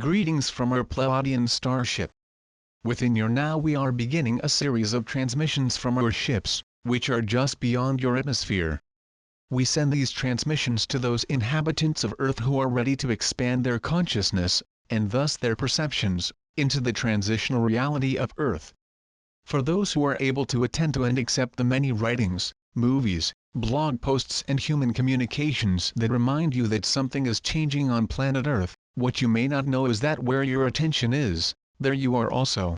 Greetings from our Pleiadian starship. Within your now we are beginning a series of transmissions from our ships, which are just beyond your atmosphere. We send these transmissions to those inhabitants of Earth who are ready to expand their consciousness, and thus their perceptions, into the transitional reality of Earth. For those who are able to attend to and accept the many writings, movies, blog posts and human communications that remind you that something is changing on planet Earth, what you may not know is that where your attention is, there you are also.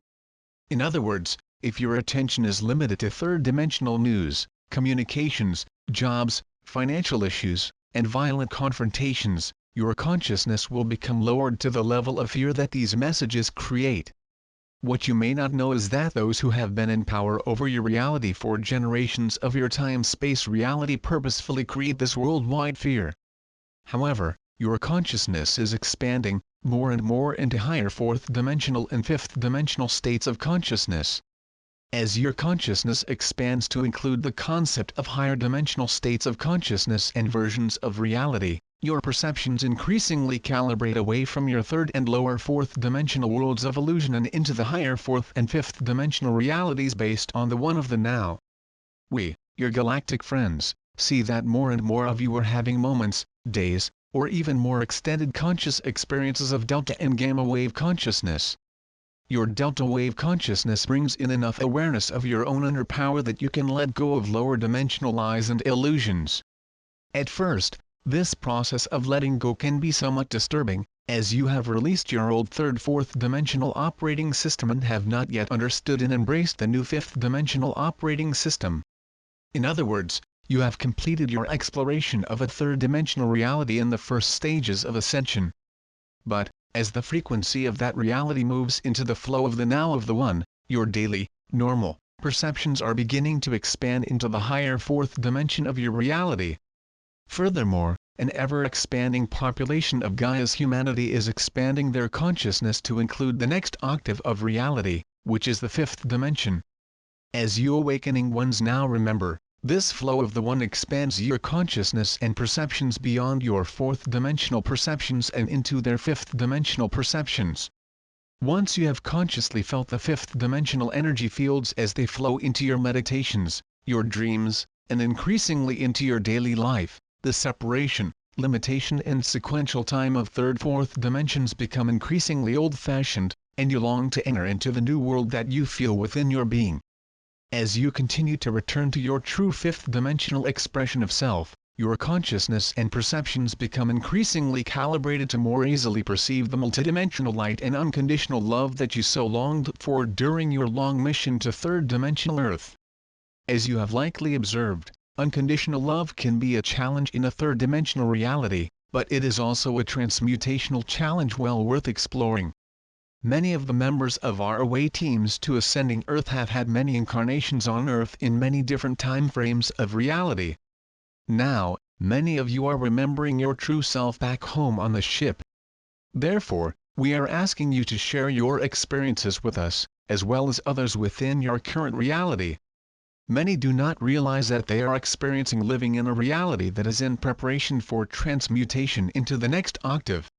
In other words, if your attention is limited to third-dimensional news, communications, jobs, financial issues, and violent confrontations, your consciousness will become lowered to the level of fear that these messages create. What you may not know is that those who have been in power over your reality for generations of your time-space reality purposefully create this worldwide fear. However, your consciousness is expanding more and more into higher fourth-dimensional and fifth-dimensional states of consciousness. As your consciousness expands to include the concept of higher dimensional states of consciousness and versions of reality, your perceptions increasingly calibrate away from your third and lower fourth-dimensional worlds of illusion and into the higher fourth and fifth-dimensional realities based on the one of the now. We, your galactic friends, see that more and more of you are having moments, days, or even more extended conscious experiences of delta and gamma wave consciousness. Your delta wave consciousness brings in enough awareness of your own inner power that you can let go of lower dimensional lies and illusions. At first, this process of letting go can be somewhat disturbing, as you have released your old third-fourth dimensional operating system and have not yet understood and embraced the new fifth-dimensional operating system. In other words, you have completed your exploration of a third-dimensional reality in the first stages of ascension. But, as the frequency of that reality moves into the flow of the now of the one, your daily, normal, perceptions are beginning to expand into the higher fourth dimension of your reality. Furthermore, an ever-expanding population of Gaia's humanity is expanding their consciousness to include the next octave of reality, which is the fifth dimension. As you awakening ones now remember, this flow of the one expands your consciousness and perceptions beyond your fourth-dimensional perceptions and into their fifth-dimensional perceptions. Once you have consciously felt the fifth-dimensional energy fields as they flow into your meditations, your dreams, and increasingly into your daily life, the separation, limitation and sequential time of third-fourth dimensions become increasingly old-fashioned, and you long to enter into the new world that you feel within your being. As you continue to return to your true fifth-dimensional expression of self, your consciousness and perceptions become increasingly calibrated to more easily perceive the multidimensional light and unconditional love that you so longed for during your long mission to third-dimensional Earth. As you have likely observed, unconditional love can be a challenge in a third-dimensional reality, but it is also a transmutational challenge well worth exploring. Many of the members of our away teams to Ascending Earth have had many incarnations on Earth in many different time frames of reality. Now, many of you are remembering your true self back home on the ship. Therefore, we are asking you to share your experiences with us, as well as others within your current reality. Many do not realize that they are experiencing living in a reality that is in preparation for transmutation into the next octave.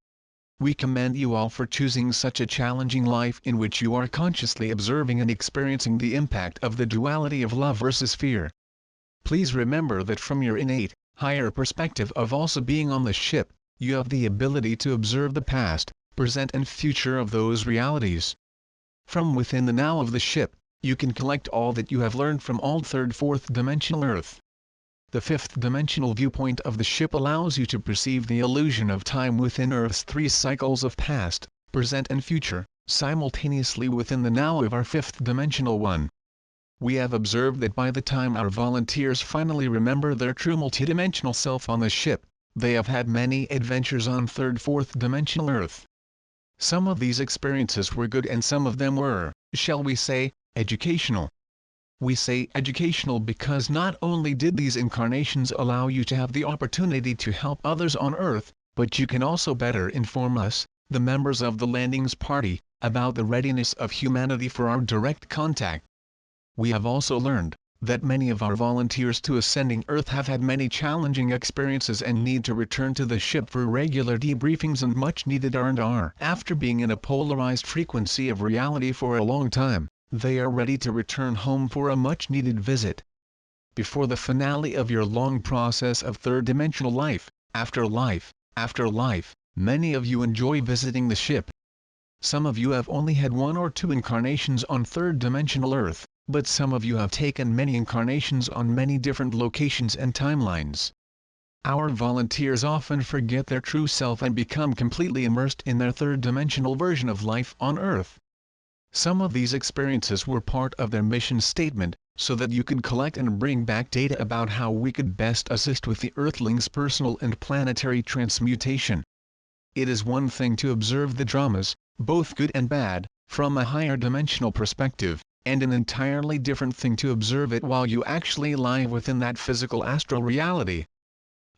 We commend you all for choosing such a challenging life in which you are consciously observing and experiencing the impact of the duality of love versus fear. Please remember that from your innate, higher perspective of also being on the ship, you have the ability to observe the past, present and future of those realities. From within the now of the ship, you can collect all that you have learned from all third-fourth dimensional Earth. The fifth-dimensional viewpoint of the ship allows you to perceive the illusion of time within Earth's three cycles of past, present and future, simultaneously within the now of our fifth-dimensional one. We have observed that by the time our volunteers finally remember their true multidimensional self on the ship, they have had many adventures on third-fourth dimensional Earth. Some of these experiences were good and some of them were, shall we say, educational. We say educational because not only did these incarnations allow you to have the opportunity to help others on Earth, but you can also better inform us, the members of the landings party, about the readiness of humanity for our direct contact. We have also learned that many of our volunteers to Ascending Earth have had many challenging experiences and need to return to the ship for regular debriefings and much needed R&R. After being in a polarized frequency of reality for a long time, they are ready to return home for a much needed visit. Before the finale of your long process of third-dimensional life, after life, many of you enjoy visiting the ship. Some of you have only had 1 or 2 incarnations on third-dimensional Earth, but some of you have taken many incarnations on many different locations and timelines. Our volunteers often forget their true self and become completely immersed in their third-dimensional version of life on Earth. Some of these experiences were part of their mission statement, so that you could collect and bring back data about how we could best assist with the Earthlings' personal and planetary transmutation. It is one thing to observe the dramas, both good and bad, from a higher dimensional perspective, and an entirely different thing to observe it while you actually lie within that physical astral reality.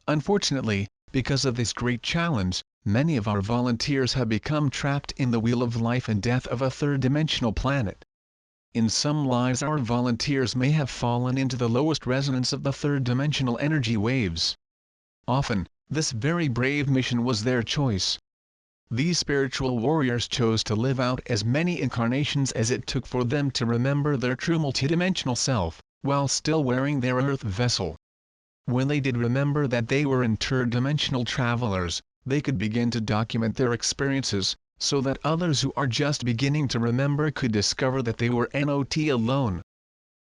Unfortunately, because of this great challenge, many of our volunteers have become trapped in the wheel of life and death of a third-dimensional planet. In some lives our volunteers may have fallen into the lowest resonance of the third-dimensional energy waves. Often, this very brave mission was their choice. These spiritual warriors chose to live out as many incarnations as it took for them to remember their true multidimensional self, while still wearing their Earth vessel. When they did remember that they were interdimensional travelers, they could begin to document their experiences, so that others who are just beginning to remember could discover that they were not alone.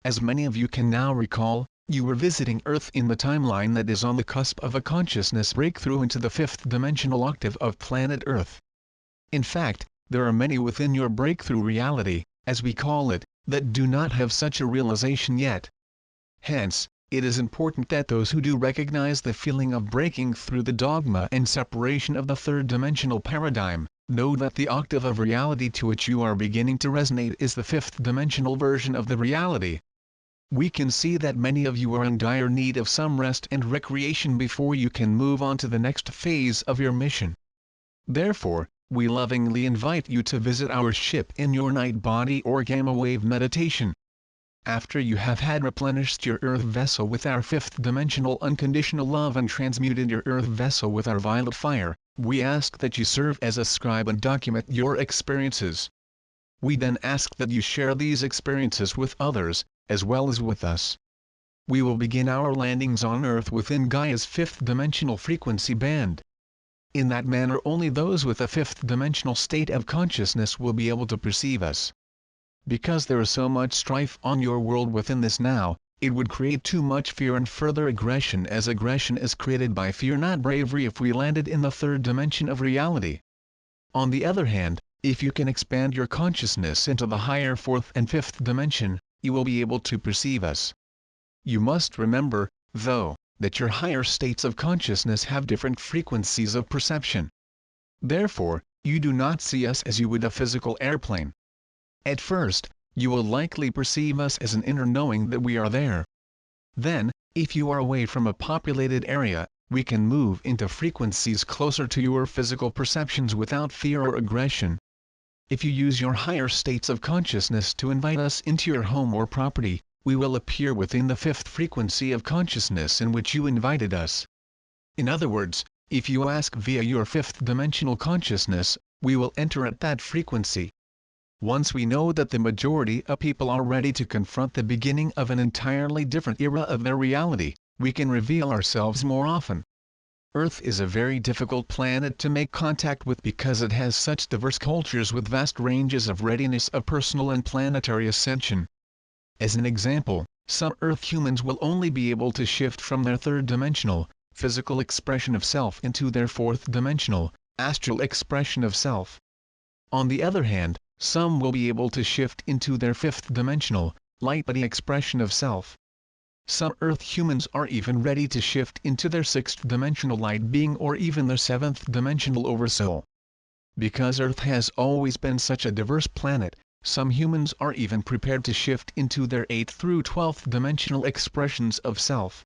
As many of you can now recall, you were visiting Earth in the timeline that is on the cusp of a consciousness breakthrough into the 5th dimensional octave of planet Earth. In fact, there are many within your breakthrough reality, as we call it, that do not have such a realization yet. Hence, it is important that those who do recognize the feeling of breaking through the dogma and separation of the third-dimensional paradigm, know that the octave of reality to which you are beginning to resonate is the 5th dimensional version of the reality. We can see that many of you are in dire need of some rest and recreation before you can move on to the next phase of your mission. Therefore, we lovingly invite you to visit our ship in your night body or gamma wave meditation. After you have had replenished your Earth vessel with our 5th dimensional unconditional love and transmuted your Earth vessel with our violet fire, we ask that you serve as a scribe and document your experiences. We then ask that you share these experiences with others, as well as with us. We will begin our landings on Earth within Gaia's 5th dimensional frequency band. In that manner only those with a 5th dimensional state of consciousness will be able to perceive us. Because there is so much strife on your world within this now, it would create too much fear and further aggression, as aggression is created by fear, not bravery, if we landed in the 3rd dimension of reality. On the other hand, if you can expand your consciousness into the higher 4th and 5th dimension, you will be able to perceive us. You must remember, though, that your higher states of consciousness have different frequencies of perception. Therefore, you do not see us as you would a physical airplane. At first, you will likely perceive us as an inner knowing that we are there. Then, if you are away from a populated area, we can move into frequencies closer to your physical perceptions without fear or aggression. If you use your higher states of consciousness to invite us into your home or property, we will appear within the 5th frequency of consciousness in which you invited us. In other words, if you ask via your 5th dimensional consciousness, we will enter at that frequency. Once we know that the majority of people are ready to confront the beginning of an entirely different era of their reality, we can reveal ourselves more often. Earth is a very difficult planet to make contact with because it has such diverse cultures with vast ranges of readiness of personal and planetary ascension. As an example, some Earth humans will only be able to shift from their 3rd dimensional, physical expression of self into their 4th dimensional, astral expression of self. On the other hand, some will be able to shift into their 5th dimensional, light body expression of self. Some Earth humans are even ready to shift into their 6th dimensional light being or even their 7th dimensional oversoul. Because Earth has always been such a diverse planet, some humans are even prepared to shift into their 8th through 12th dimensional expressions of self.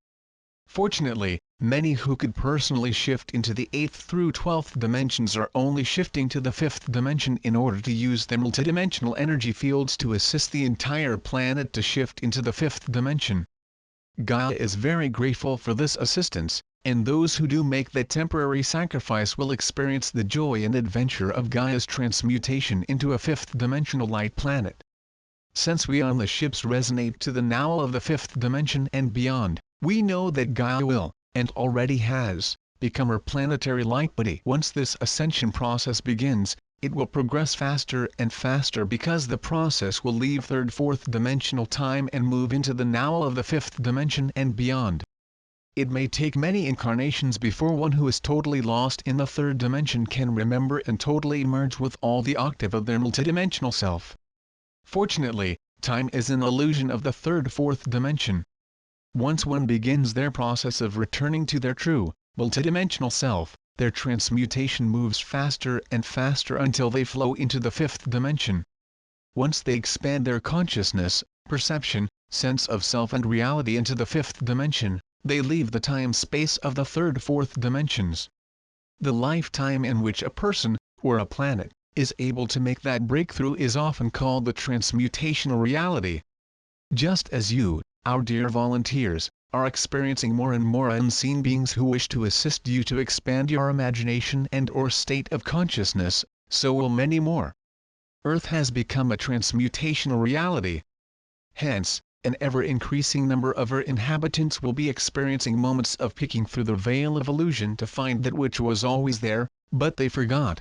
Fortunately, Many who could personally shift into the 8th through 12th dimensions are only shifting to the 5th dimension in order to use their multidimensional energy fields to assist the entire planet to shift into the 5th dimension. Gaia is very grateful for this assistance, and those who do make that temporary sacrifice will experience the joy and adventure of Gaia's transmutation into a 5th dimensional light planet. Since we on the ships resonate to the now of the 5th dimension and beyond, we know that Gaia will, and already has, become our planetary light body. Once this ascension process begins, it will progress faster and faster because the process will leave 3rd-4th dimensional time and move into the now of the 5th dimension and beyond. It may take many incarnations before one who is totally lost in the 3rd dimension can remember and totally merge with all the octave of their multidimensional self. Fortunately, time is an illusion of the 3rd-4th dimension. Once one begins their process of returning to their true, multidimensional self, their transmutation moves faster and faster until they flow into the 5th dimension. Once they expand their consciousness, perception, sense of self and reality into the 5th dimension, they leave the time-space of the 3rd-4th dimensions. The lifetime in which a person, or a planet, is able to make that breakthrough is often called the transmutational reality. Just as you, our dear volunteers, are experiencing more and more unseen beings who wish to assist you to expand your imagination and/or state of consciousness, so will many more. Earth has become a transmutational reality. Hence, an ever-increasing number of her inhabitants will be experiencing moments of peeking through the veil of illusion to find that which was always there, but they forgot.